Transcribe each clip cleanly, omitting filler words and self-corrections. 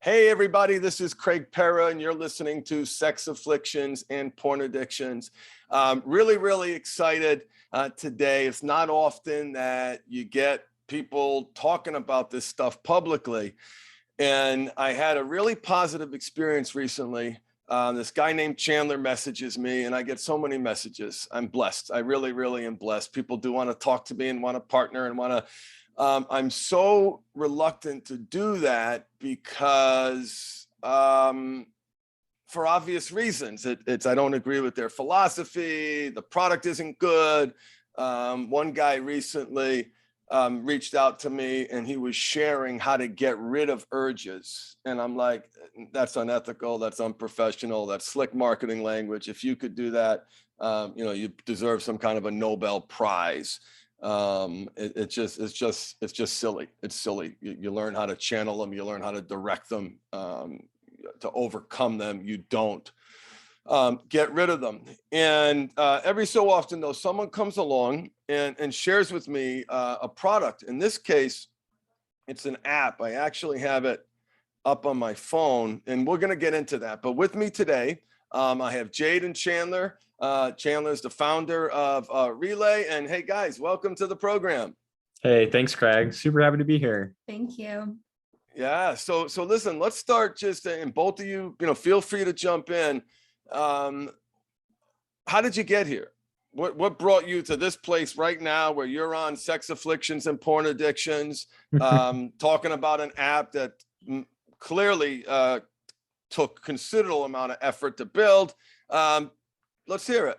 Hey, everybody, this is Craig Pera, and you're listening to Sex Afflictions and Porn Addictions. Really excited today. It's not often that you get people talking about this stuff publicly. And I had a really positive experience recently. This guy named Chandler messages me, and I get so many messages. I'm blessed. I really am blessed. People do want to talk to me and want to partner and want to. I'm so reluctant to do that because for obvious reasons. I don't agree with their philosophy. The product isn't good. One guy recently reached out to me and he was sharing how to get rid of urges. And I'm like, that's unethical. That's unprofessional. That's slick marketing language. If you could do that, you deserve some kind of a Nobel Prize. It's just silly. It's silly. You learn how to channel them. You learn how to direct them, to overcome them. You don't get rid of them. And every so often, though, someone comes along and shares with me a product. In this case, it's an app. I actually have it up on my phone, and we're going to get into that. But with me today, I have Jade and Chandler. Chandler is the founder of Relay. And hey, guys, welcome to the program. Hey, thanks, Craig. Super happy to be here. Thank you. Yeah. So listen, let's start and both of you, feel free to jump in. How did you get here? What brought you to this place right now where you're on Sex Afflictions and Porn Addictions, talking about an app that clearly took considerable amount of effort to build? Let's hear it.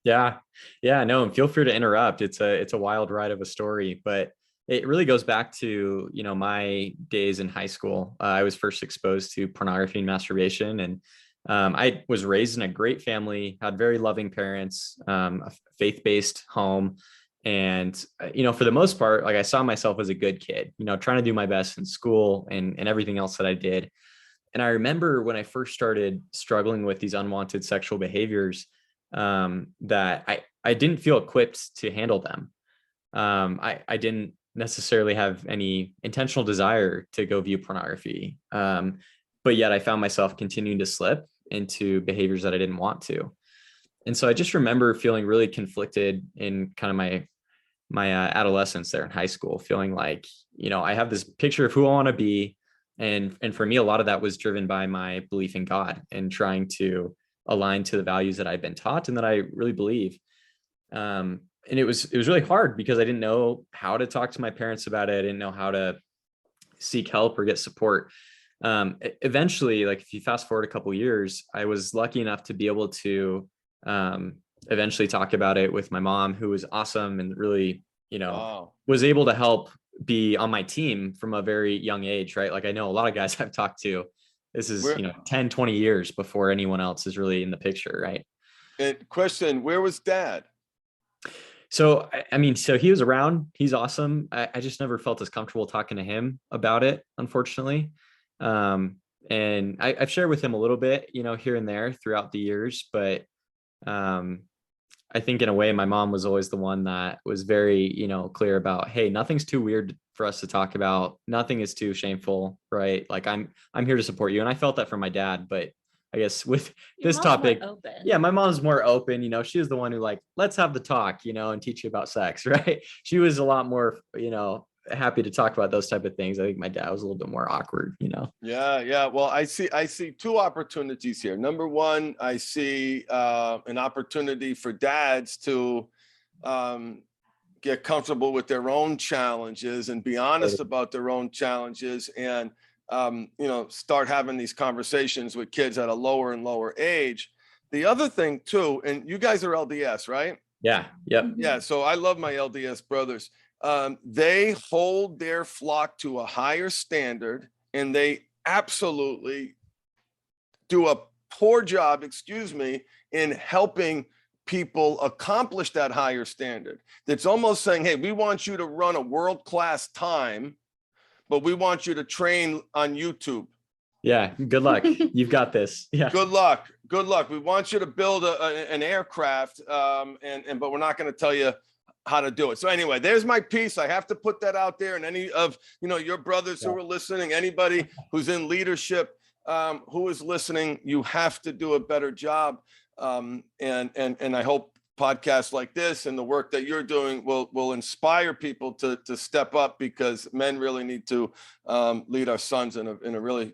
Yeah. No, and feel free to interrupt. It's a wild ride of a story, but it really goes back to, my days in high school. I was first exposed to pornography and masturbation, and I was raised in a great family, had very loving parents, a faith-based home. And, for the most part, like I saw myself as a good kid, trying to do my best in school and everything else that I did. And I remember when I first started struggling with these unwanted sexual behaviors, that I didn't feel equipped to handle them. I didn't necessarily have any intentional desire to go view pornography. But yet I found myself continuing to slip into behaviors that I didn't want to. And so I just remember feeling really conflicted in kind of my adolescence there in high school, feeling like, I have this picture of who I want to be. And for me, a lot of that was driven by my belief in God and trying to align to the values that I've been taught and that I really believe. And it was really hard because I didn't know how to talk to my parents about it. I didn't know how to seek help or get support. Eventually, like if you fast forward a couple of years, I was lucky enough to be able to eventually talk about it with my mom, who was awesome and really, Wow. was able to help be on my team from a very young age, right? Like I know a lot of guys I've talked to, this is, 10, 20 years before anyone else is really in the picture, right? And question, where was Dad? So, so he was around, he's awesome. I just never felt as comfortable talking to him about it, unfortunately. And I've shared with him a little bit, here and there throughout the years, but I think in a way, my mom was always the one that was very, clear about, hey, nothing's too weird for us to talk about. Nothing is too shameful, right? Like I'm here to support you. And I felt that from my dad, but I guess with this topic, yeah, my mom's more open, she was the one who like, let's have the talk, and teach you about sex, right? She was a lot more, happy to talk about those type of things. I think my dad was a little bit more awkward, Yeah. Well, I see two opportunities here. Number one, I see an opportunity for dads to get comfortable with their own challenges and be honest about their own challenges, and start having these conversations with kids at a lower and lower age. The other thing too, and you guys are LDS, right? Yeah. Yep. Yeah. So I love my LDS brothers. They hold their flock to a higher standard, and they absolutely do a poor job, in helping people accomplish that higher standard. That's almost saying, hey, we want you to run a world-class time, but we want you to train on YouTube. Yeah. Good luck. You've got this. Yeah. Good luck. We want you to build an aircraft, but we're not going to tell you how to do it. So anyway, there's my piece. I have to put that out there. And any of, your brothers who are listening, anybody who's in leadership, who is listening, you have to do a better job. And I hope podcasts like this and the work that you're doing will inspire people to step up, because men really need to lead our sons in a really,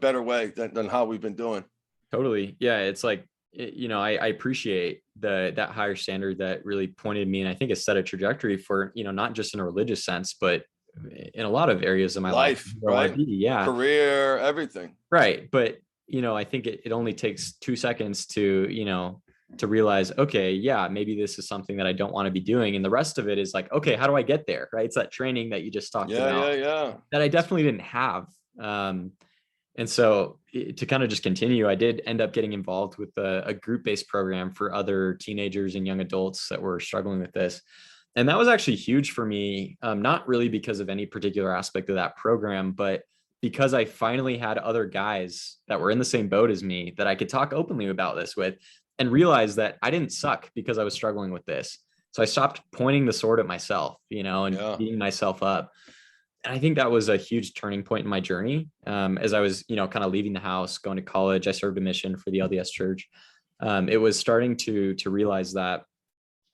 better way than how we've been doing. Totally. Yeah. It's like, I appreciate that higher standard that really pointed me, and I think it set a trajectory for, not just in a religious sense, but in a lot of areas of my life, right? Yeah. Career, everything. Right. But, I think it only takes 2 seconds to, to realize, okay, yeah, maybe this is something that I don't want to be doing. And the rest of it is like, okay, how do I get there? Right. It's that training that you just talked about that I definitely didn't have. And so to kind of just continue, I did end up getting involved with a group-based program for other teenagers and young adults that were struggling with this. And that was actually huge for me, not really because of any particular aspect of that program, but because I finally had other guys that were in the same boat as me that I could talk openly about this with, and realize that I didn't suck because I was struggling with this. So I stopped pointing the sword at myself, and beating myself up. And I think that was a huge turning point in my journey. As I was, kind of leaving the house, going to college, I served a mission for the LDS Church. It was starting to realize that,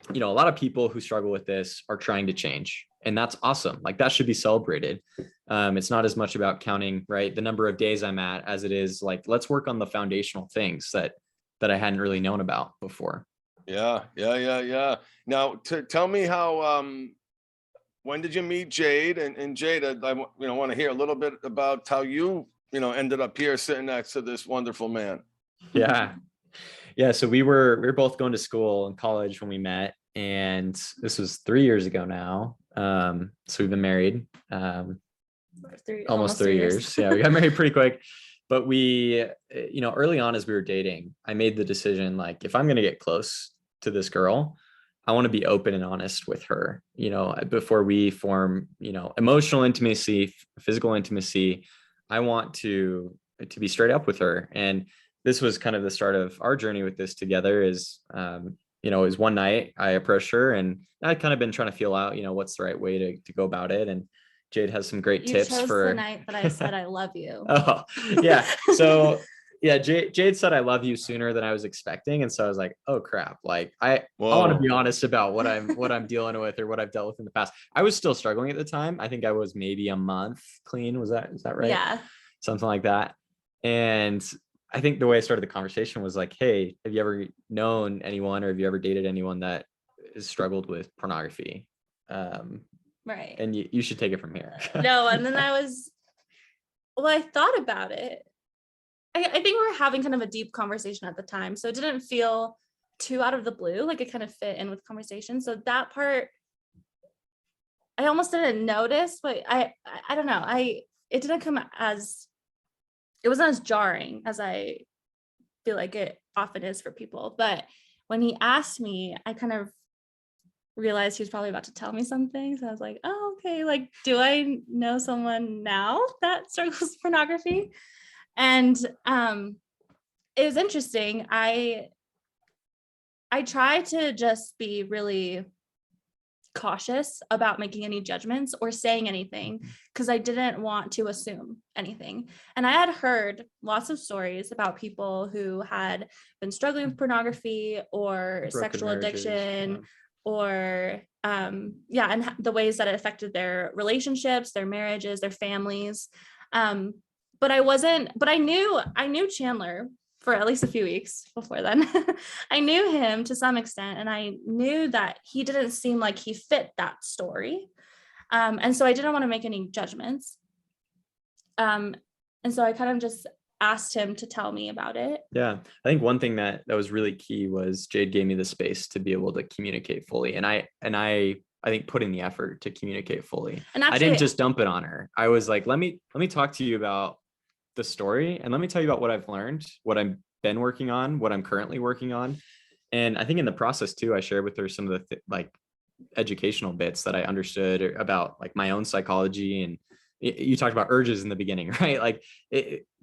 a lot of people who struggle with this are trying to change, and that's awesome. Like, that should be celebrated. It's not as much about counting, right, the number of days I'm at, as it is like, let's work on the foundational things that I hadn't really known about before. Yeah. Now, tell me how. When did you meet Jade? And Jade, I want to hear a little bit about how you ended up here sitting next to this wonderful man. Yeah. So we were both going to school in college when we met, and this was 3 years ago now. So we've been married almost 3 years. Yeah, we got married pretty quick. But we, early on as we were dating, I made the decision, like, if I'm going to get close to this girl, I want to be open and honest with her, before we form, emotional intimacy, physical intimacy. I want to be straight up with her. And this was kind of the start of our journey with this together. Is, it was one night I approached her, and I'd kind of been trying to feel out, what's the right way to go about it. And Jade has some great tips for the night that I said I love you. Oh, yeah. So yeah, Jade said I love you sooner than I was expecting. And so I was like, oh crap. Like, I want to be honest about what I'm dealing with, or what I've dealt with in the past. I was still struggling at the time. I think I was maybe a month clean. Is that right? Yeah. Something like that. And I think the way I started the conversation was like, hey, have you ever known anyone, or have you ever dated anyone that has struggled with pornography? Right. And you should take it from here. No. And then I thought about it. I think we were having kind of a deep conversation at the time, so it didn't feel too out of the blue. Like, it kind of fit in with conversation. So that part, I almost didn't notice, but I don't know. It didn't come as, it wasn't as jarring as I feel like it often is for people. But when he asked me, I kind of realized he was probably about to tell me something. So I was like, oh, okay. Like, do I know someone now that struggles with pornography? And it was interesting. I try to just be really cautious about making any judgments or saying anything, because I didn't want to assume anything. And I had heard lots of stories about people who had been struggling with pornography or sexual addiction, or and the ways that it affected their relationships, their marriages, their families. But I knew Chandler for at least a few weeks before then. I knew him to some extent, and I knew that he didn't seem like he fit that story. And so I didn't want to make any judgments. And so I kind of just asked him to tell me about it. Yeah. I think one thing that was really key was Jade gave me the space to be able to communicate fully. And I think put in the effort to communicate fully. And actually, I didn't just dump it on her. I was like, let me talk to you about the story, and let me tell you about what I've learned, what I've been working on, what I'm currently working on. And I think in the process too, I shared with her some of the like educational bits that I understood about like my own psychology. And you talked about urges in the beginning, right? Like,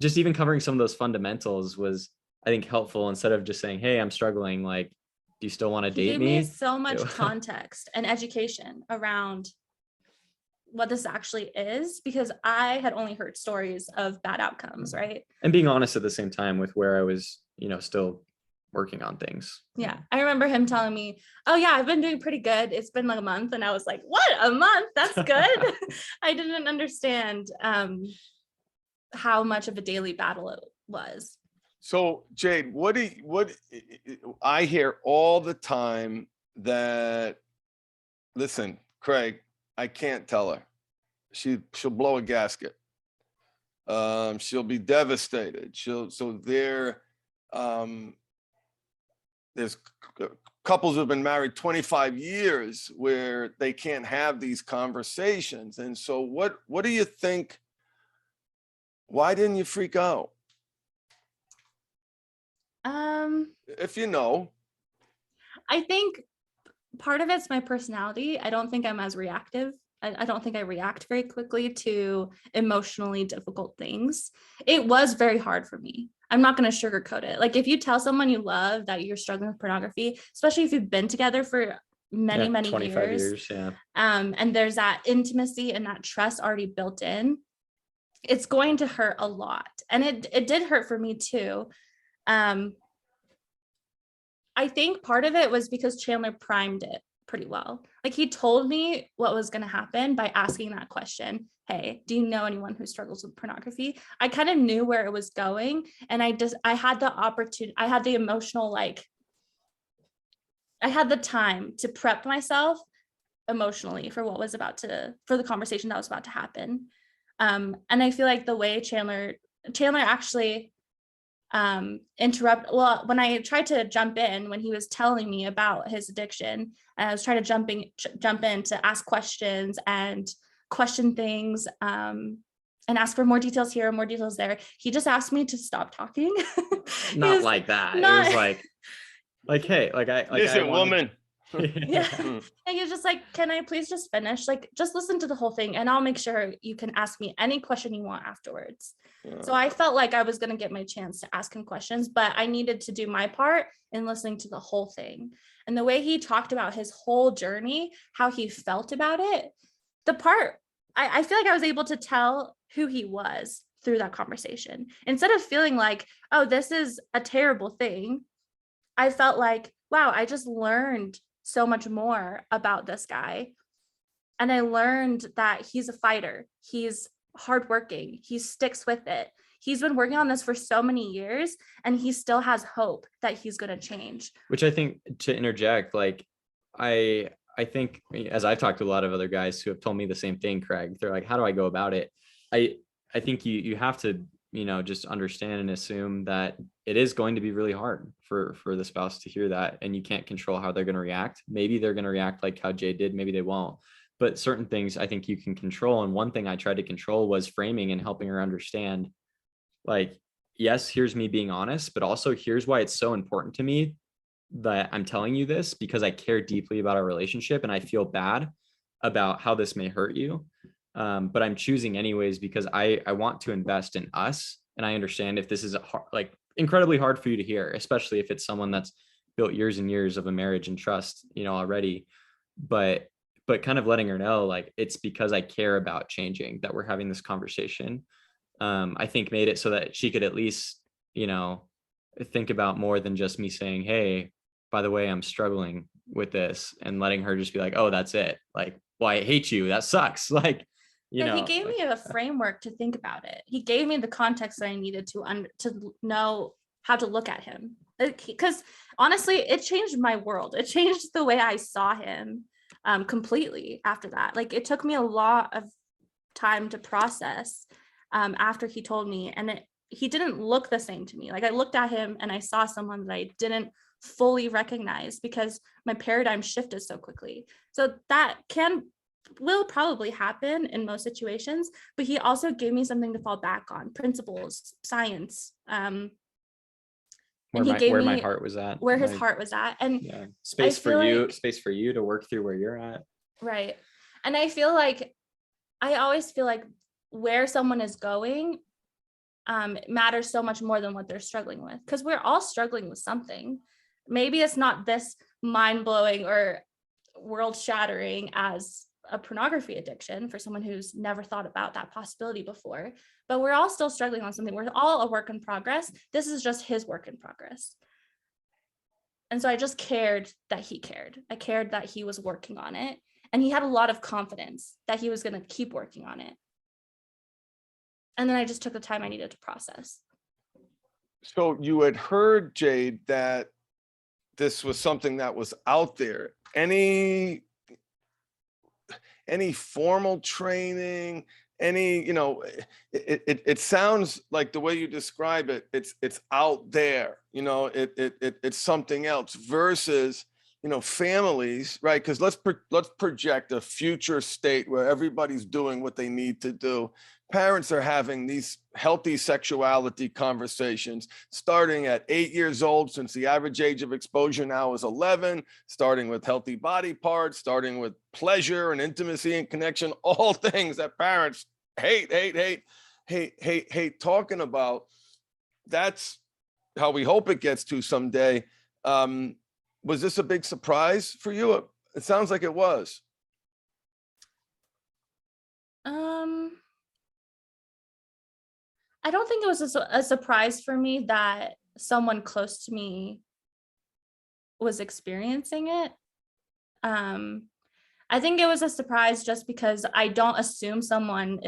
just even covering some of those fundamentals was, I think, helpful, instead of just saying, hey, I'm struggling. Like, do you still want to He date gave me me? so much context and education around what this actually is, because I had only heard stories of bad outcomes, right? And being honest at the same time with where I was, still working on things. Yeah. I remember him telling me, oh yeah, I've been doing pretty good. It's been like a month. And I was like, what, a month? That's good. I didn't understand how much of a daily battle it was. So Jade, what I hear all the time that, listen, Craig, I can't tell her. She'll blow a gasket. She'll be devastated. There's couples who've been married 25 years where they can't have these conversations. And so what do you think? Why didn't you freak out? If you know. I think part of it's my personality. I don't think I'm as reactive. I don't think I react very quickly to emotionally difficult things. It was very hard for me. I'm not going to sugarcoat it. Like if you tell someone you love that you're struggling with pornography, especially if you've been together for many 25 years, yeah. And there's that intimacy and that trust already built in, it's going to hurt a lot. And it did hurt for me too. I think part of it was because Chandler primed it pretty well. Like he told me what was going to happen by asking that question. Hey, do you know anyone who struggles with pornography? I kind of knew where it was going. And I had the opportunity, I had the emotional, I had the time to prep myself emotionally for for the conversation that was about to happen. And I feel like the way Chandler actually when I tried to jump in when he was telling me about his addiction, and I was trying to jump in to ask questions and question things, and ask for more details here, more details there. He just asked me to stop talking. Not like that. It was like, hey, Listen, woman. Yeah. And he was just like, can I please just finish? Like, just listen to the whole thing and I'll make sure you can ask me any question you want afterwards. So I felt like I was going to get my chance to ask him questions, but I needed to do my part in listening to the whole thing. And the way he talked about his whole journey, how he felt about it, I feel like I was able to tell who he was through that conversation. Instead of feeling like, oh, this is a terrible thing, I felt like, wow, I just learned so much more about this guy. And I learned that he's a fighter. He's hardworking. He sticks with it. He's been working on this for so many years and he still has hope that he's going to change. Which I think, to interject, I think, as I've talked to a lot of other guys who have told me the same thing, Craig, they're like, how do I go about it? I think you have to, just understand and assume that it is going to be really hard for the spouse to hear that, and you can't control how they're going to react. Maybe they're going to react like how Jay did, maybe they won't. But certain things I think you can control. And one thing I tried to control was framing and helping her understand, yes, here's me being honest, but also here's why it's so important to me that I'm telling you this, because I care deeply about our relationship and I feel bad about how this may hurt you. But I'm choosing anyways, because I want to invest in us. And I understand if this is incredibly hard for you to hear, especially if it's someone that's built years and years of a marriage and trust, already. But kind of letting her know, it's because I care about changing that we're having this conversation. I think made it so that she could at least, think about more than just me saying, hey, by the way, I'm struggling with this, and letting her just be like, oh, that's it. Well, I hate you. That sucks. He gave me a framework to think about it. He gave me the context that I needed to know how to look at him. Because honestly, it changed my world. It changed the way I saw him completely after that. It took me a lot of time to process after he told me, and he didn't look the same to me. I looked at him and I saw someone that I didn't fully recognize because my paradigm shifted so quickly. So that will probably happen in most situations, but he also gave me something to fall back on: principles, science, where my heart was at, where his heart was at, and space for you to work through where you're at. Right. And I always feel like where someone is going matters so much more than what they're struggling with, because we're all struggling with something. Maybe it's not this mind-blowing or world-shattering as a pornography addiction for someone who's never thought about that possibility before. But we're all still struggling on something. We're all a work in progress. This is just his work in progress. And so I just cared that he cared. I cared that he was working on it. And he had a lot of confidence that he was going to keep working on it. And then I just took the time I needed to process. So you had heard, Jade, that this was something that was out there. Any formal training, it sounds like the way you describe it, it's out there, it's something else versus, families, right? Because let's project a future state where everybody's doing what they need to do. Parents are having these healthy sexuality conversations starting at 8 years old, since the average age of exposure now is 11, starting with healthy body parts, starting with pleasure and intimacy and connection, all things that parents hate talking about. That's how we hope it gets to someday. Was this a big surprise for you? It sounds like it was. I don't think it was a surprise for me that someone close to me was experiencing it. I think it was a surprise just because I don't assume someone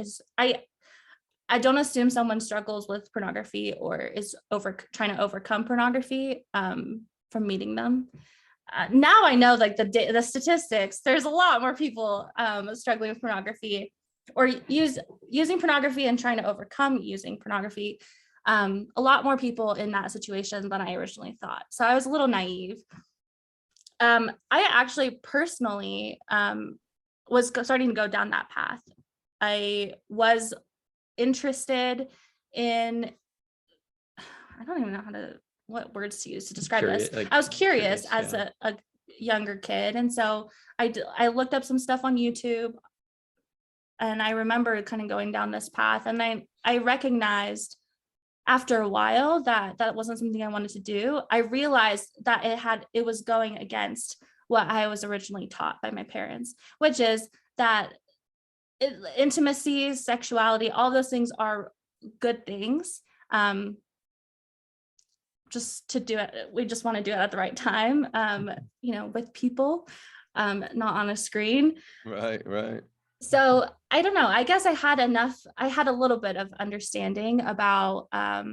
struggles with pornography or is trying to overcome pornography from meeting them. Now I know, like, the statistics, there's a lot more people struggling with pornography or using pornography and trying to overcome using pornography. A lot more people in that situation than I originally thought. So I was a little naive. I actually personally was starting to go down that path. I was interested in, I don't even know what words to use to describe this. I was curious as a younger kid. And so I looked up some stuff on YouTube, and I remember kind of going down this path. And I recognized after a while that wasn't something I wanted to do. I realized that it was going against what I was originally taught by my parents, which is that intimacy, sexuality, all those things are good things. Just to do it, we just want to do it at the right time, with people, not on a screen. Right. So I don't know, I guess I had a little bit of understanding about I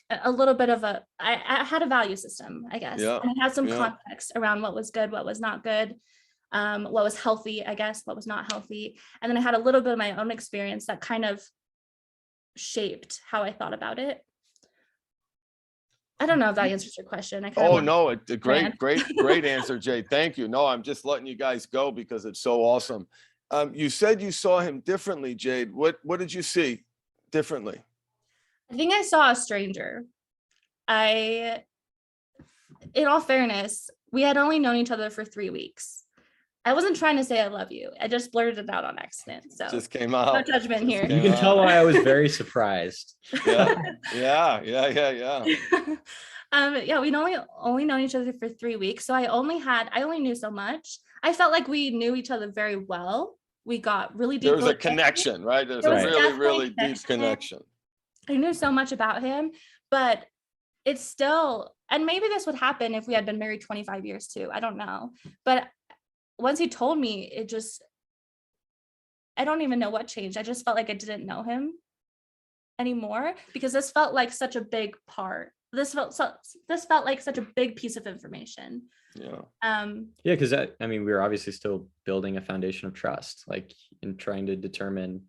had a value system, I guess. Yeah. And I had some context around what was good, what was not good, what was healthy, I guess, what was not healthy. And then I had a little bit of my own experience that kind of shaped how I thought about it. I don't know if that answers your question. No, it's a great answer, Jay. Thank you. No, I'm just letting you guys go because it's so awesome. You said you saw him differently, Jade. What did you see differently? I think I saw a stranger. In all fairness, we had only known each other for 3 weeks. I wasn't trying to say I love you. I just blurted it out on accident. So just came out. No judgment here. You can tell why I was very surprised. Yeah. We'd only known each other for 3 weeks. So I only knew so much. I felt like we knew each other very well. We got really deep. There was a connection, right? There's a really deep connection. I knew so much about him, but it's still, and maybe this would happen if we had been married 25 years too. I don't know. But once he told me, I don't even know what changed. I just felt like I didn't know him anymore because this felt like such a big part. This felt like such a big piece of information. Because we were obviously still building a foundation of trust, like in trying to determine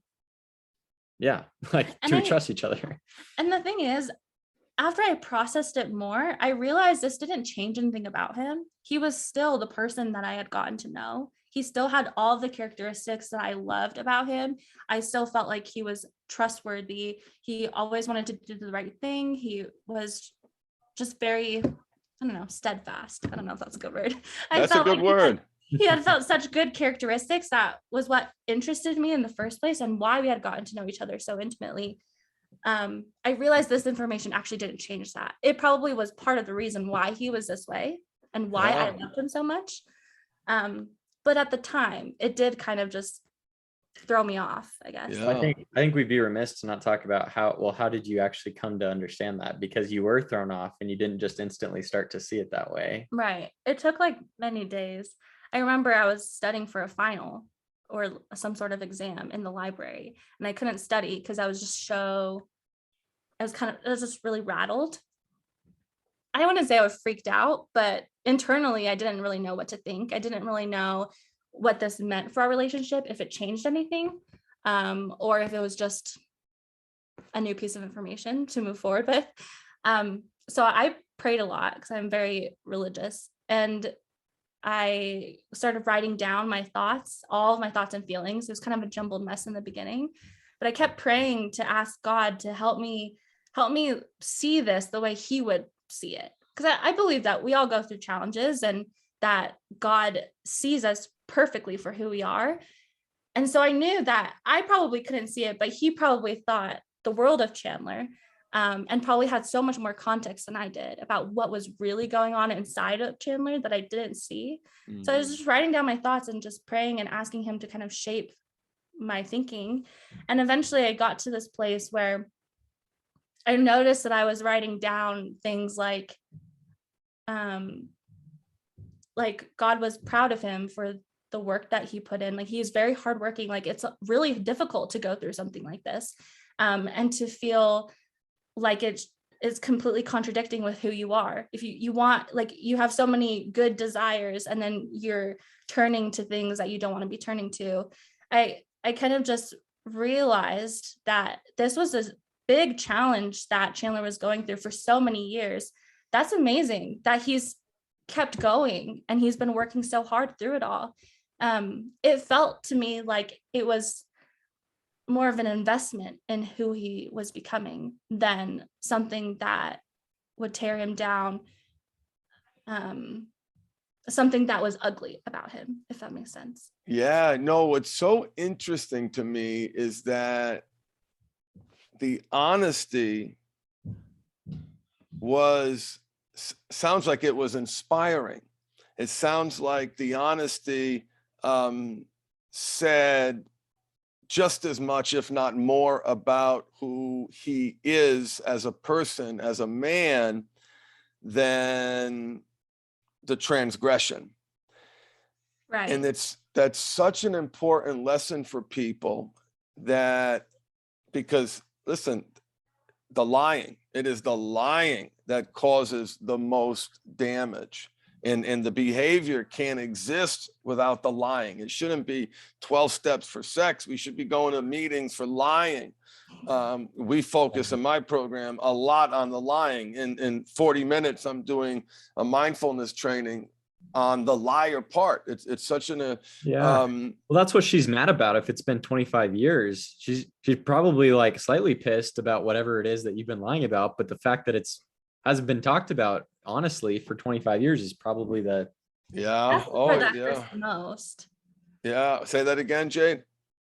trust each other. And the thing is, after I processed it more, I realized this didn't change anything about him. He was still the person that I had gotten to know. He still had all the characteristics that I loved about him. I still felt like he was trustworthy. He always wanted to do the right thing. He was just very, steadfast. I don't know if that's a good word. That's a good word. He had felt such good characteristics. That was what interested me in the first place and why we had gotten to know each other so intimately. I realized this information actually didn't change that. It probably was part of the reason why he was this way, and why I Yeah. loved him so much. But at the time, it did kind of just throw me off, I guess. Yeah. I think we'd be remiss to not talk about how did you actually come to understand that? Because you were thrown off and you didn't just instantly start to see it that way. Right. It took like many days. I remember I was studying for a final or some sort of exam in the library, and I couldn't study because I was just really rattled. I don't want to say I was freaked out, but internally I didn't really know what to think. I didn't really know what this meant for our relationship, if it changed anything, or if it was just a new piece of information to move forward with. So I prayed a lot because I'm very religious, and I started writing down my thoughts, all of my thoughts and feelings. It was kind of a jumbled mess in the beginning, but I kept praying to ask God to help me see this the way he would see it. Because I believe that we all go through challenges and that God sees us perfectly for who we are. And so I knew that I probably couldn't see it, but he probably thought the world of Chandler, and probably had so much more context than I did about what was really going on inside of Chandler that I didn't see. So I was just writing down my thoughts and just praying and asking him to kind of shape my thinking. And eventually I got to this place where I noticed that I was writing down things like God was proud of him for the work that he put in. Like, he's very hardworking. Like, it's really difficult to go through something like this, and to feel like it is completely contradicting with who you are. If you want, like, you have so many good desires and then you're turning to things that you don't want to be turning to. I kind of just realized that this was a big challenge that Chandler was going through for so many years. That's amazing that he's kept going and he's been working so hard through it all. It felt to me like it was more of an investment in who he was becoming than something that would tear him down, something that was ugly about him, if that makes sense. Yeah, no, what's so interesting to me is that the honesty sounds like it was inspiring. It sounds like the honesty said just as much, if not more, about who he is as a person, as a man, than the transgression. Right. And that's such an important lesson for people, that because listen, it is the lying that causes the most damage. And the behavior can't exist without the lying. It shouldn't be 12 steps for sex. We should be going to meetings for lying. We focus in my program a lot on the lying. In 40 minutes, I'm doing a mindfulness training on the liar part. It's such an well, that's what she's mad about. If it's been 25 years, she's probably like slightly pissed about whatever it is that you've been lying about. But the fact that it's hasn't been talked about honestly for 25 years is probably yeah. That's the part that hurts the most. Yeah. Say that again, Jade.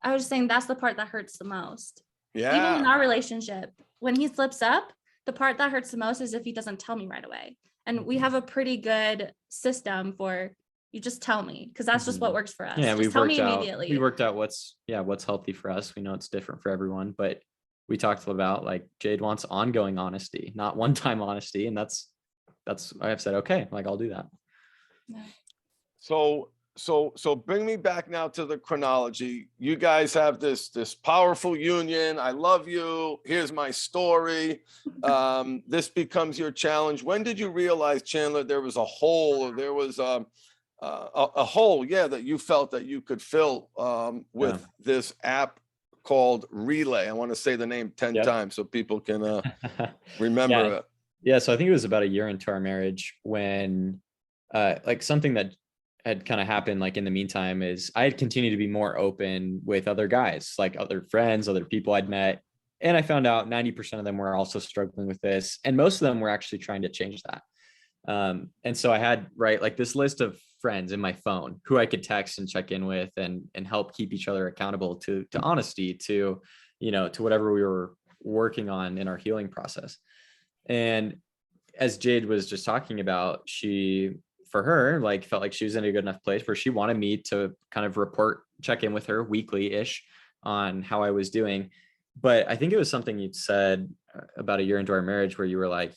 I was just saying that's the part that hurts the most. Yeah. Even in our relationship, when he slips up, the part that hurts the most is if he doesn't tell me right away. And we have a pretty good system for, you just tell me, because that's just what works for us. Yeah, just tell me immediately. We worked out what's healthy for us. We know it's different for everyone, but we talked about, like, Jade wants ongoing honesty, not one-time honesty, and that's I've said, okay, like, I'll do that. Yeah. So bring me back now to the chronology. You guys have this powerful union. I love you. Here's my story. This becomes your challenge. When did you realize, Chandler, there was a hole, or there was a hole, that you felt that you could fill with this app called Relay? I want to say the name 10 times so people can remember it. Yeah, so I think it was about a year into our marriage when like something that had kind of happened, like, in the meantime, is I had continued to be more open with other guys, like other friends, other people I'd met. And I found out 90% of them were also struggling with this. And most of them were actually trying to change that. And so I had, like, this list of friends in my phone who I could text and check in with and help keep each other accountable to honesty, to whatever we were working on in our healing process. And as Jade was just talking about, she for her, like felt like she was in a good enough place where she wanted me to kind of check in with her weekly-ish on how I was doing. But I think it was something you'd said about a year into our marriage where you were like,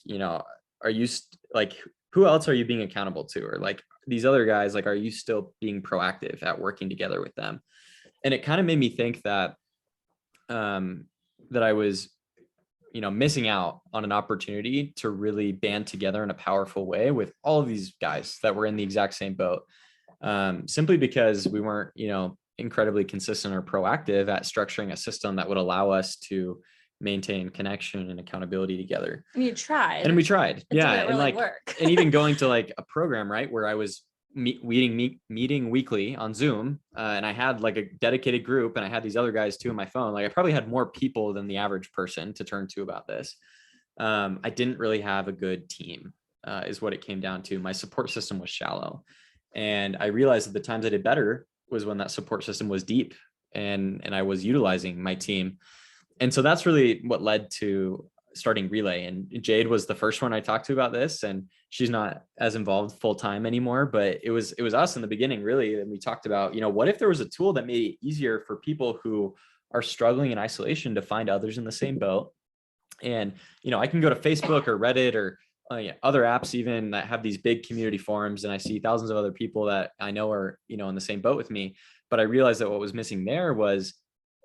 are you like, who else are you being accountable to? Or like these other guys, like, are you still being proactive at working together with them? And it kind of made me think that, that I was, missing out on an opportunity to really band together in a powerful way with all of these guys that were in the exact same boat. Simply because we weren't, incredibly consistent or proactive at structuring a system that would allow us to maintain connection and accountability together. And you tried. And we tried. It Yeah. didn't And really like, work. and even going to like a program, right, where I was meeting weekly on Zoom, and I had like a dedicated group, and I had these other guys too on my phone. Like I probably had more people than the average person to turn to about this. I didn't really have a good team, is what it came down to. My support system was shallow, and I realized that the times I did better was when that support system was deep, and I was utilizing my team. And so that's really what led to starting Relay. And Jade was the first one I talked to about this, and she's not as involved full time anymore, but it was us in the beginning, really. And we talked about, what if there was a tool that made it easier for people who are struggling in isolation to find others in the same boat. And, I can go to Facebook or Reddit or other apps even that have these big community forums, and I see thousands of other people that I know are, in the same boat with me. But I realized that what was missing there was,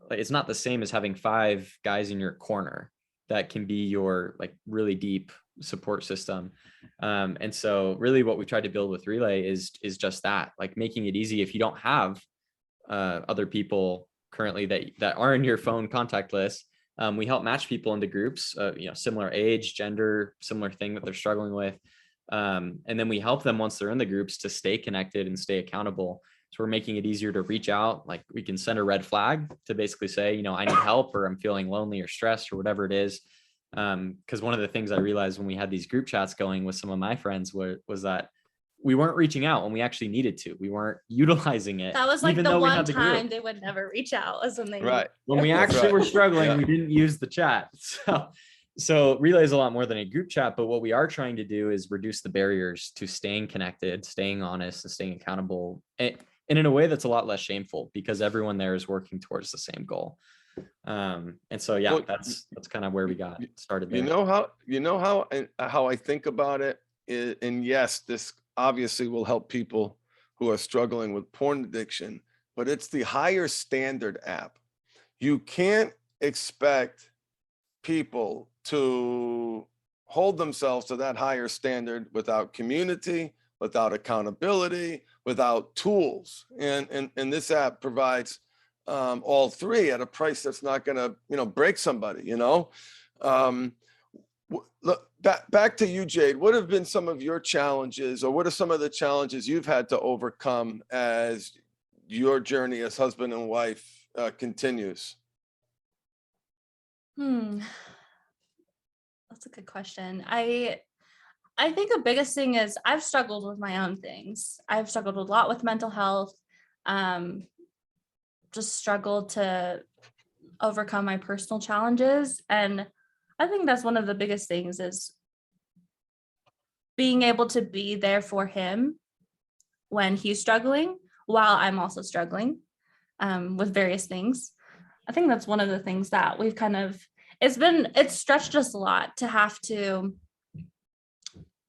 like, it's not the same as having 5 guys in your corner that can be your like really deep support system. And so really what we tried to build with Relay is just that, like making it easy. If you don't have other people currently that are in your phone contact list, we help match people into groups, similar age, gender, similar thing that they're struggling with. And then we help them once they're in the groups to stay connected and stay accountable. So we're making it easier to reach out. Like we can send a red flag to basically say, I need help, or I'm feeling lonely or stressed or whatever it is. Because one of the things I realized when we had these group chats going with some of my friends was that we weren't reaching out when we actually needed to. We weren't utilizing it. That was like even the though we one had the time group. they would never reach out, was when they Right. When we That's actually right. were struggling, Yeah. we didn't use the chat. So Relay is a lot more than a group chat, but what we are trying to do is reduce the barriers to staying connected, staying honest, and staying accountable, and in a way that's a lot less shameful, because everyone there is working towards the same goal. And so, yeah, Well, that's kind of where we got started there. How I think about it is, and yes, this obviously will help people who are struggling with porn addiction, but it's the higher standard app. You can't expect people to hold themselves to that higher standard without community, without accountability, without tools. And this app provides all 3 at a price that's not going to, break somebody, Look, back to you, Jade. What have been some of your challenges, or what are some of the challenges you've had to overcome as your journey as husband and wife continues? That's a good question. I think the biggest thing is I've struggled with my own things. I've struggled a lot with mental health. Just struggled to overcome my personal challenges. And I think that's one of the biggest things, is being able to be there for him when he's struggling while I'm also struggling with various things. I think that's one of the things that we've it's stretched us a lot to have to,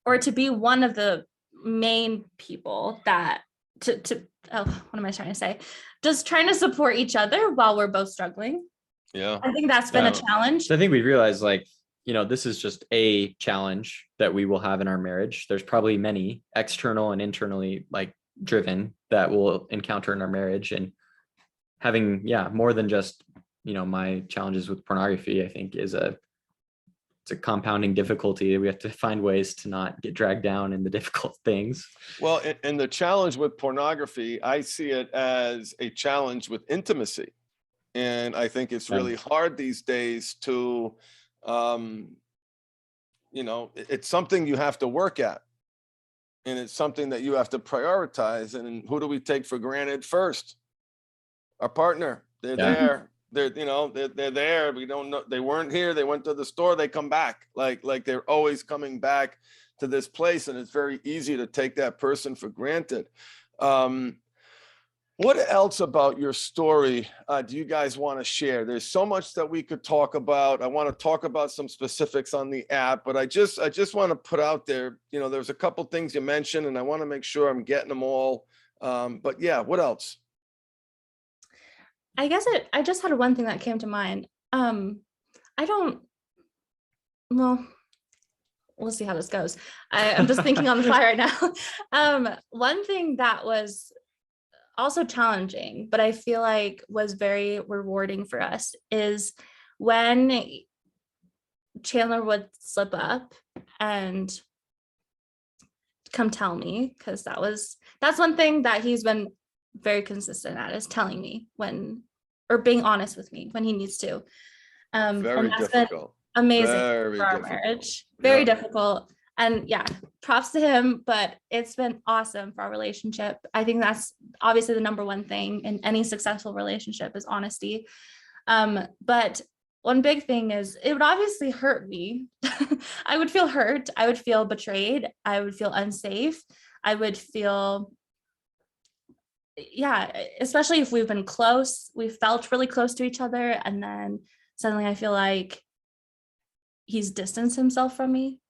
or to be one of the main people that what am I trying to say? Just trying to support each other while we're both struggling. Yeah. I think that's been a challenge. So I think we realized, like, this is just a challenge that we will have in our marriage. There's probably many external and internally like driven that we'll encounter in our marriage, and having, more than just, my challenges with pornography, I think it's a compounding difficulty. We have to find ways to not get dragged down in the difficult things. Well, and the challenge with pornography, I see it as a challenge with intimacy. And I think it's really hard these days to, it's something you have to work at. And it's something that you have to prioritize. And who do we take for granted first? Our partner. They're there. They're there. We don't know. They weren't here. They went to the store. They come back. Like they're always coming back to this place, and it's very easy to take that person for granted. What else about your story do you guys want to share? There's so much that we could talk about. I want to talk about some specifics on the app, but I just want to put out there, you know, there's a couple things you mentioned, and I want to make sure I'm getting them all. But yeah, what else? I guess I just had one thing that came to mind. Well, we'll see how this goes. I'm just thinking on the fly right now. One thing that was also challenging, but I feel like was very rewarding for us is when Chandler would slip up and come tell me, because that's one thing that he's been very consistent at, is telling me when, or being honest with me when he needs to. Very and that's difficult. been amazing Very for our difficult. marriage. Very Yeah. difficult. And yeah, props to him, but it's been awesome for our relationship. I think that's obviously the number one thing in any successful relationship is honesty. But one big thing is it would obviously hurt me. I would feel hurt. I would feel betrayed. I would feel unsafe. I would feel, yeah, especially if we've been close, we felt really close to each other. And then suddenly I feel like he's distanced himself from me.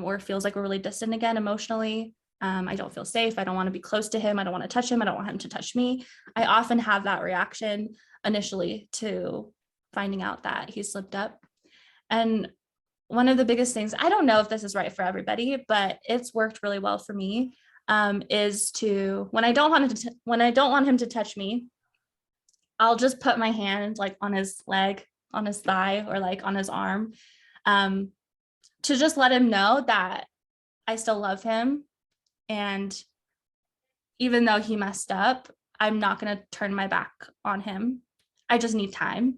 Or it feels like we're really distant again emotionally. I don't feel safe. I don't want to be close to him. I don't want to touch him. I don't want him to touch me. I often have that reaction initially to finding out that he slipped up. And one of the biggest things, I don't know if this is right for everybody, but it's worked really well for me, is to, when I don't want him to touch me, I'll just put my hand like on his leg, on his thigh, or like on his arm, to just let him know that I still love him. And even though he messed up, I'm not going to turn my back on him. I just need time.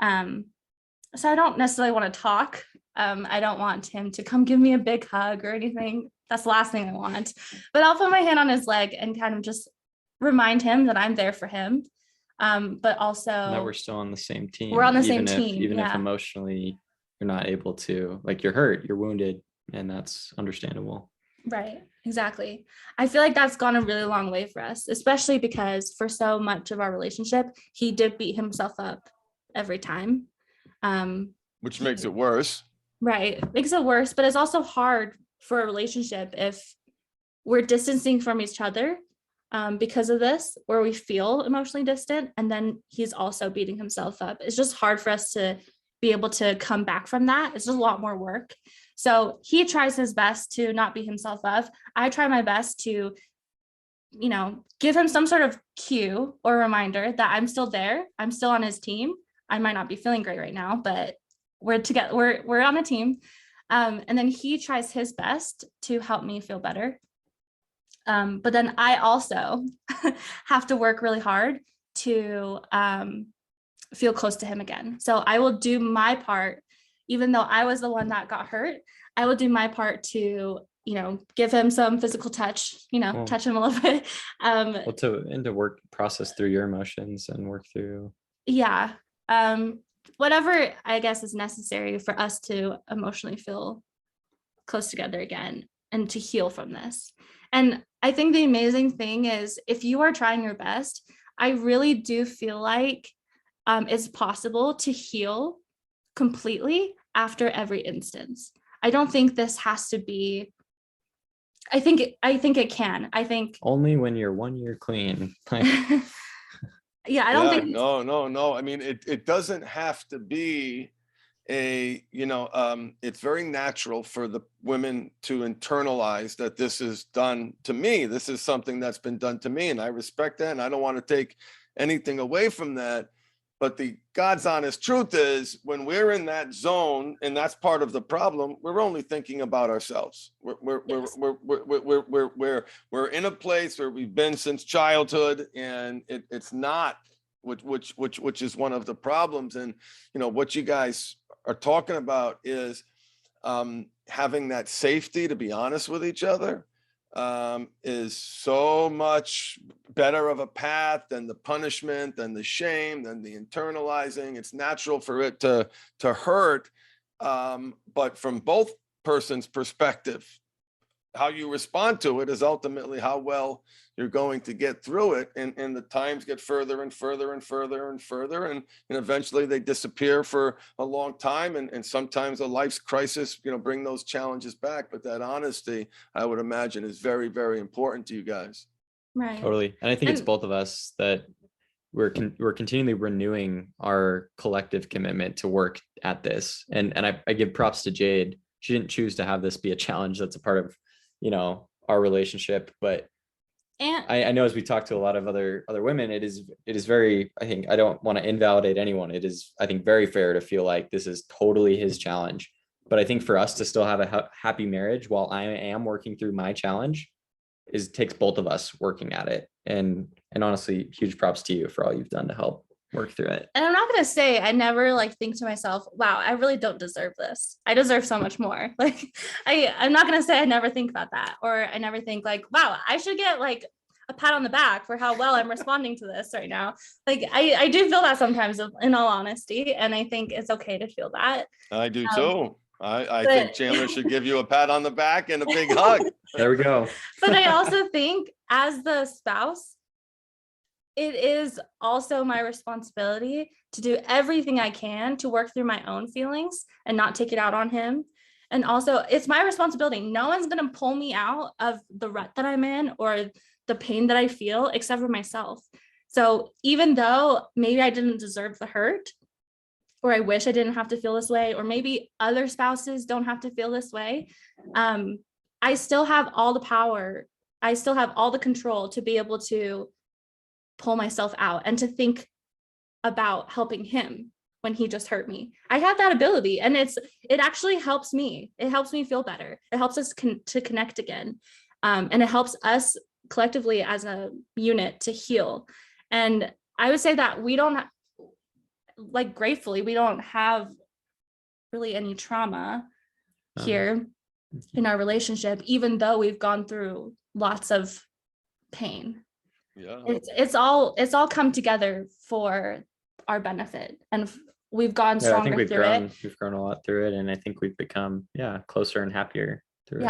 So I don't necessarily want to talk. I don't want him to come give me a big hug or anything. That's the last thing I want. But I'll put my hand on his leg and kind of just remind him that I'm there for him. But also that we're still on the same team. We're on the same team. Even if emotionally you're not able to, like, you're hurt, you're wounded, and that's understandable. Right, exactly. I feel like that's gone a really long way for us, especially because for so much of our relationship, he did beat himself up every time. Which makes it worse. Right, makes it worse, but it's also hard for a relationship if we're distancing from each other because of this, where we feel emotionally distant, and then he's also beating himself up. It's just hard for us to be able to come back from that. It's just a lot more work. So he tries his best to not beat himself up. I try my best to, you know, give him some sort of cue or reminder that I'm still there. I'm still on his team. I might not be feeling great right now, but we're together. We're on a team. And then he tries his best to help me feel better. But then I also have to work really hard to feel close to him again. So I will do my part, even though I was the one that got hurt. I will do my part to, you know, give him some physical touch, you know, touch him a little bit. To work, process through your emotions and work through. Yeah. Whatever I guess is necessary for us to emotionally feel close together again and to heal from this. And I think the amazing thing is, if you are trying your best, I really do feel like it's possible to heal completely after every instance. I don't think this has to be, I think it can. I think only when you're 1 year clean. Yeah, I don't think no. I mean, it doesn't have to be it's very natural for the women to internalize that this is done to me. This is something that's been done to me, and I respect that, and I don't want to take anything away from that. But the God's honest truth is, when we're in that zone, and that's part of the problem, we're only thinking about ourselves. We're in a place where we've been since childhood, and it's not, which is one of the problems. And what you guys are talking about is having that safety to be honest with each other. Is so much better of a path than the punishment, than the shame, than the internalizing. It's natural for it to hurt, but from both person's perspective. How you respond to it is ultimately how well you're going to get through it. And the times get further and further and further and further. And eventually they disappear for a long time. And sometimes a life's crisis, bring those challenges back. But that honesty, I would imagine, is very, very important to you guys. Right. Totally. And I think it's both of us that we're continually renewing our collective commitment to work at this. And I give props to Jade. She didn't choose to have this be a challenge that's a part of, our relationship. But And I know, as we talk to a lot of other women, it is very, I think, I don't want to invalidate anyone. It is, I think, very fair to feel like this is totally his challenge. But I think for us to still have a happy marriage while I am working through my challenge takes both of us working at it. And honestly, huge props to you for all you've done to help work through it. And I'm not going to say I never think to myself, wow, I really don't deserve this. I deserve so much more. I'm not going to say I never think about that, or I never think wow, I should get a pat on the back for how well I'm responding to this right now. I do feel that sometimes, in all honesty. And I think it's okay to feel that. I do too. I think Chandler should give you a pat on the back and a big hug. There we go. But I also think, as the spouse, it is also my responsibility to do everything I can to work through my own feelings and not take it out on him. And also, it's my responsibility. No one's going to pull me out of the rut that I'm in or the pain that I feel except for myself. So even though maybe I didn't deserve the hurt, or I wish I didn't have to feel this way, or maybe other spouses don't have to feel this way, I still have all the power. I still have all the control to be able to pull myself out and to think about helping him when he just hurt me. I have that ability, and it actually helps me. It helps me feel better. It helps us to connect again. And it helps us collectively as a unit to heal. And I would say that we don't, gratefully, we don't have really any trauma here in our relationship, even though we've gone through lots of pain. Yeah. It's all come together for our benefit, and we've gone stronger. I think we've through grown. it. We've grown a lot through it, and I think we've become closer and happier through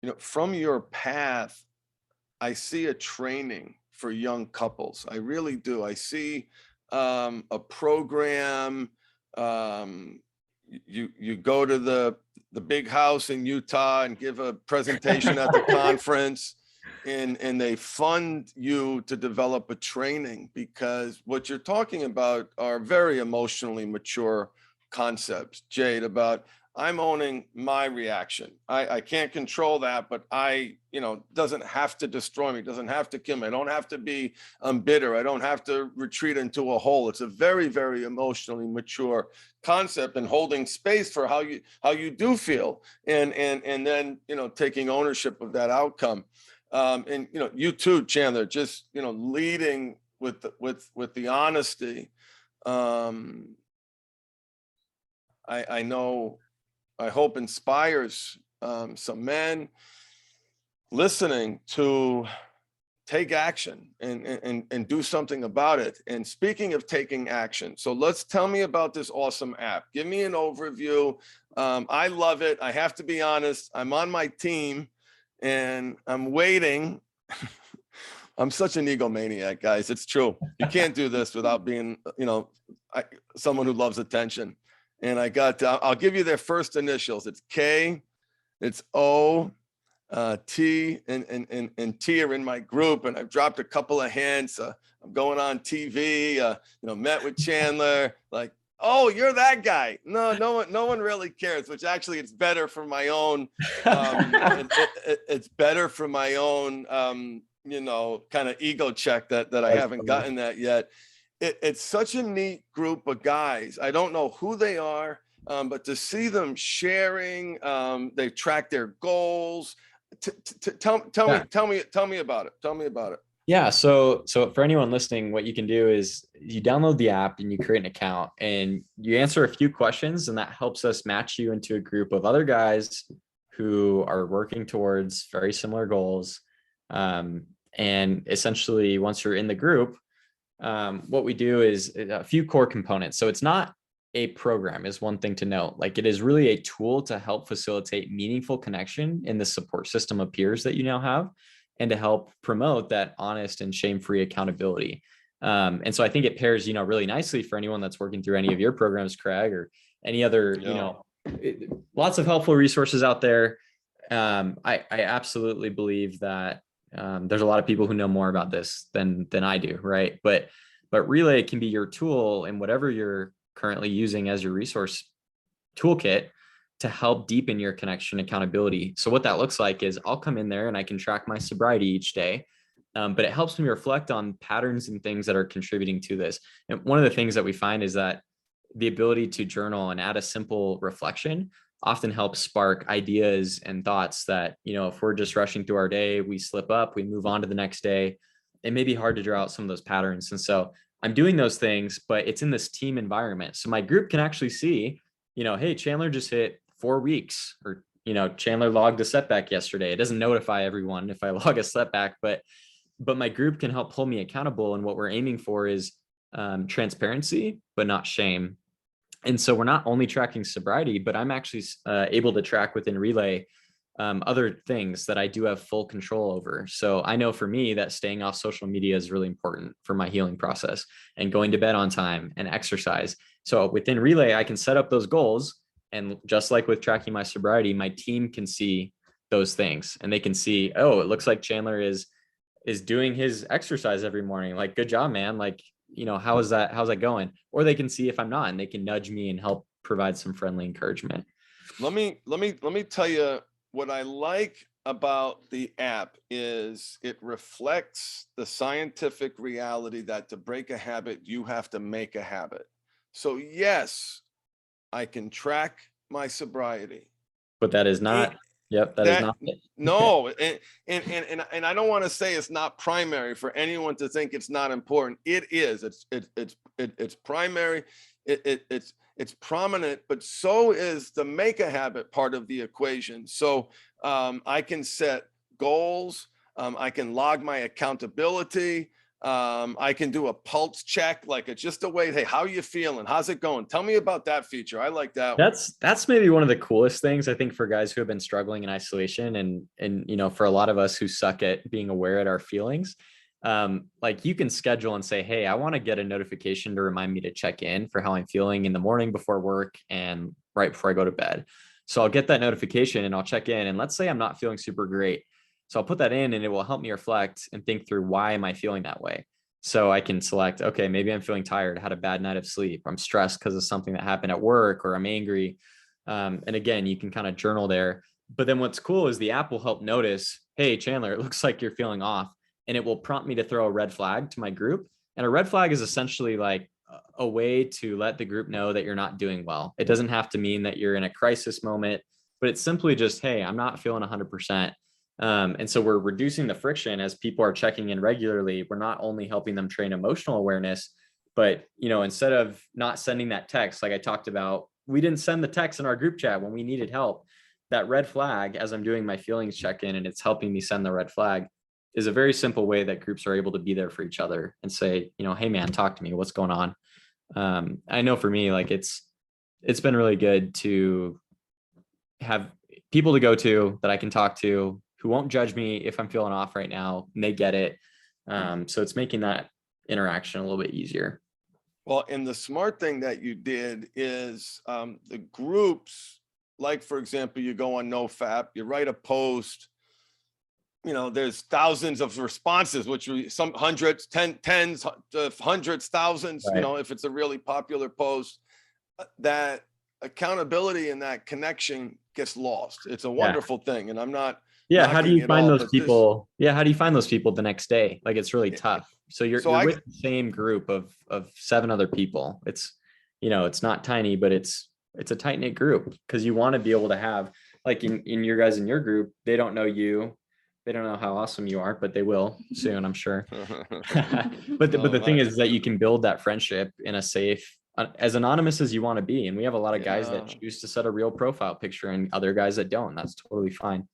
it. From your path, I see a training for young couples. I really do. I see a program. You go to the big house in Utah and give a presentation at the conference. And they fund you to develop a training, because what you're talking about are very emotionally mature concepts, Jade, about I'm owning my reaction. I can't control that, but doesn't have to destroy me, doesn't have to kill me. I don't have to be bitter. I don't have to retreat into a hole. It's a very, very emotionally mature concept, and holding space for how you do feel, and then taking ownership of that outcome. And you too, Chandler, just leading with the honesty. I know, I hope inspires some men listening to take action and do something about it. And speaking of taking action, so tell me about this awesome app. Give me an overview. I love it. I have to be honest. I'm on my team. And I'm waiting. I'm such an egomaniac, guys. It's true. You can't do this without being, someone who loves attention. And I'll give you their first initials. It's K, it's O, T, and T are in my group. And I've dropped a couple of hints. I'm going on TV, met with Chandler, oh, you're that guy. No one really cares, which actually it's better for my own, it's better for my own, kind of ego check that I haven't gotten that yet. It's such a neat group of guys. I don't know who they are, but to see them sharing, they track their goals. Tell me about it. Tell me about it. Yeah. So for anyone listening, what you can do is you download the app and you create an account and you answer a few questions, and that helps us match you into a group of other guys who are working towards very similar goals. And essentially, once you're in the group, what we do is a few core components. So it's not a program is one thing to note. Like, it is really a tool to help facilitate meaningful connection in the support system of peers that you now have, and to help promote that honest and shame-free accountability. And so I think it pairs, really nicely for anyone that's working through any of your programs, Craig, or any other, lots of helpful resources out there. I absolutely believe that there's a lot of people who know more about this than I do, right? But Relay can be your tool in whatever you're currently using as your resource toolkit to help deepen your connection accountability. So what that looks like is I'll come in there and I can track my sobriety each day, but it helps me reflect on patterns and things that are contributing to this. And one of the things that we find is that the ability to journal and add a simple reflection often helps spark ideas and thoughts that, if we're just rushing through our day, we slip up, we move on to the next day. It may be hard to draw out some of those patterns. And so I'm doing those things, but it's in this team environment. So my group can actually see, hey, Chandler just hit 4 weeks, or, Chandler logged a setback yesterday. It doesn't notify everyone if I log a setback, but my group can help pull me accountable. And what we're aiming for is transparency, but not shame. And so we're not only tracking sobriety, but I'm actually able to track within Relay other things that I do have full control over. So I know for me that staying off social media is really important for my healing process, and going to bed on time and exercise. So within Relay, I can set up those goals. And just like with tracking my sobriety, my team can see those things, and they can see, oh, it looks like Chandler is doing his exercise every morning. Like, good job, man. Like, how's that going? Or they can see if I'm not, and they can nudge me and help provide some friendly encouragement. Let me tell you what I like about the app is it reflects the scientific reality that to break a habit, you have to make a habit. So yes, I can track my sobriety. But that is not, that is not it. No, and I don't want to say it's not primary for anyone to think it's not important. It is. It's primary. It's prominent, but so is the make a habit part of the equation. So I can set goals. I can log my accountability. I can do a pulse check, like it's just a way. Hey, how are you feeling? How's it going? Tell me about that feature. I like that. That's maybe one of the coolest things, I think, for guys who have been struggling in isolation, and for a lot of us who suck at being aware at our feelings. Like, you can schedule and say, hey, I want to get a notification to remind me to check in for how I'm feeling in the morning before work and right before I go to bed. So I'll get that notification and I'll check in. And let's say I'm not feeling super great. So I'll put that in, and it will help me reflect and think through, why am I feeling that way? So I can select, okay, maybe I'm feeling tired, had a bad night of sleep, I'm stressed because of something that happened at work, or I'm angry. And again, you can kind of journal there. But then what's cool is the app will help notice, hey, Chandler, it looks like you're feeling off. And it will prompt me to throw a red flag to my group. And a red flag is essentially like a way to let the group know that you're not doing well. It doesn't have to mean that you're in a crisis moment, but it's simply just, hey, I'm not feeling 100%. And so we're reducing the friction as people are checking in regularly. We're not only helping them train emotional awareness, but, instead of not sending that text, like I talked about, we didn't send the text in our group chat when we needed help. That red flag, as I'm doing my feelings check-in and it's helping me send the red flag, is a very simple way that groups are able to be there for each other and say, hey man, talk to me, what's going on? I know for me, like it's been really good to have people to go to that I can talk to, who won't judge me if I'm feeling off right now, and they get it. So it's making that interaction a little bit easier. Well, and the smart thing that you did is the groups, like, for example, you go on NoFap, you write a post, there's thousands of responses, which some hundreds, tens, hundreds, thousands, Right. If it's a really popular post, that accountability and that connection gets lost. It's a wonderful thing. And I'm not, how do you find those people? How do you find those people the next day? Like, it's really tough. So you're with the same group of 7 other people. It's, it's not tiny, but it's a tight knit group, because you want to be able to have, like, in your guys in your group, they don't know you. They don't know how awesome you are, but they will soon, I'm sure. But the thing is that you can build that friendship in a safe, as anonymous as you want to be. And we have a lot of guys that choose to set a real profile picture, and other guys that don't. That's totally fine.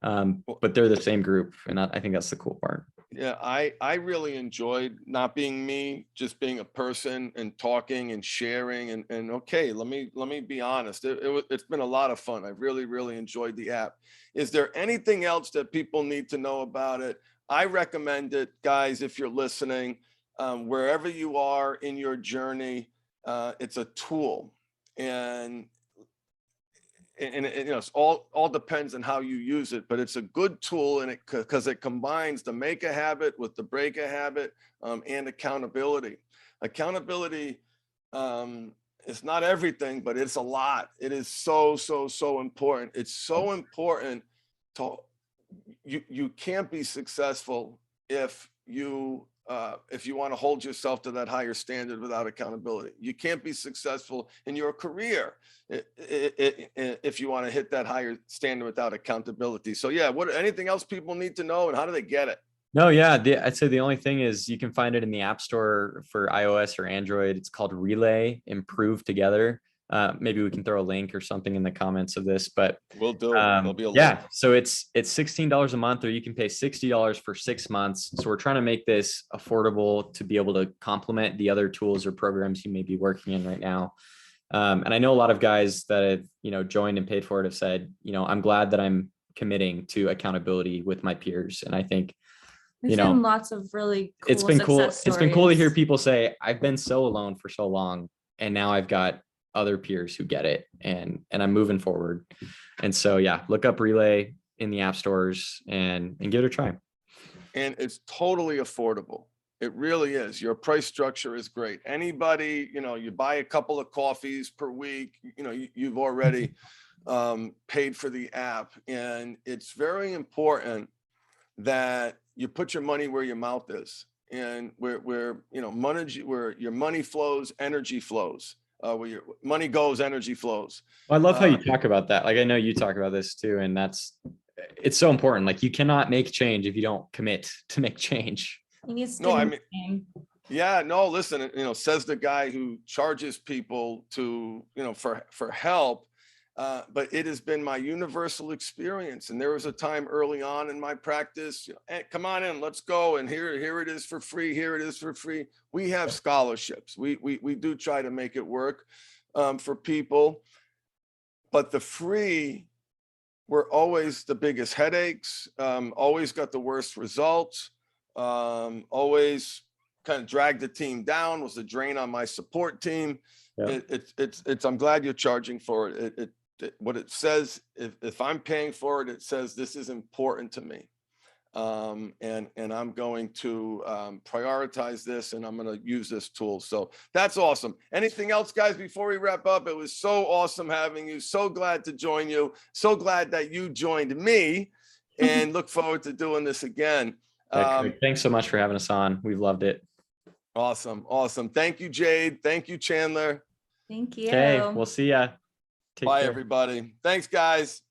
But they're the same group, and I think that's the cool part. Yeah, I really enjoyed not being me, just being a person and talking and sharing and okay, let me be honest. It's been a lot of fun. I really enjoyed the app. Is there anything else that people need to know about it? I recommend it, guys, if you're listening, wherever you are in your journey, it's a tool. And you know, it's all depends on how you use it, but it's a good tool, and because it combines the make a habit with the break a habit, and accountability. Accountability is not everything, but it's a lot. It is so important. It's so important to you can't be successful if you want to hold yourself to that higher standard without accountability. You can't be successful in your career if you want to hit that higher standard without accountability. So yeah, anything else people need to know, and how do they get it? No, yeah, I'd say the only thing is you can find it in the App Store for iOS or Android. It's called Relay Improve Together. Maybe we can throw a link or something in the comments of this, but We'll do. There'll be a link. yeah. So it's $16 a month, or you can pay $60 for 6 months. So we're trying to make this affordable to be able to complement the other tools or programs you may be working in right now. And I know a lot of guys that have, you know, joined and paid for it have said, you know, I'm glad that I'm committing to accountability with my peers. And I think, We've seen lots of really cool it's been cool. success It's been cool to hear stories. people say, I've been so alone for so long, and now I've got other peers who get it, and I'm moving forward. And so, yeah, look up Relay in the app stores and give it a try. And it's totally affordable. It really is. Your price structure is great. Anybody, you know, you buy a couple of coffees per week, you know, you've already paid for the app. And it's very important that you put your money where your mouth is, and where you know, where your money flows, energy flows. Where your money goes, energy flows. Well, I love how you talk about that. Like, I know you talk about this too, and it's so important. Like, you cannot make change if you don't commit to make change. No, I mean, yeah, no, listen, you know, says the guy who charges people to, you know, for help. But it has been my universal experience. And there was a time early on in my practice, you know, hey, come on in, let's go. And here it is for free. Here it is for free. We have scholarships. We do try to make it work for people. But the free were always the biggest headaches, always got the worst results, always kind of dragged the team down, was a drain on my support team. Yeah. I'm glad you're charging for it. What it says, if I'm paying for it, it says this is important to me, and I'm going to prioritize this, and I'm going to use this tool. So that's awesome. Anything else, guys, before we wrap up? It was so awesome having you. So glad to join you. So glad that you joined me, and look forward to doing this again. Thanks so much for having us on. We've loved it. Awesome. Thank you, Jade. Thank you, Chandler. Thank you. Okay, we'll see ya. Bye, everybody. Thanks, guys.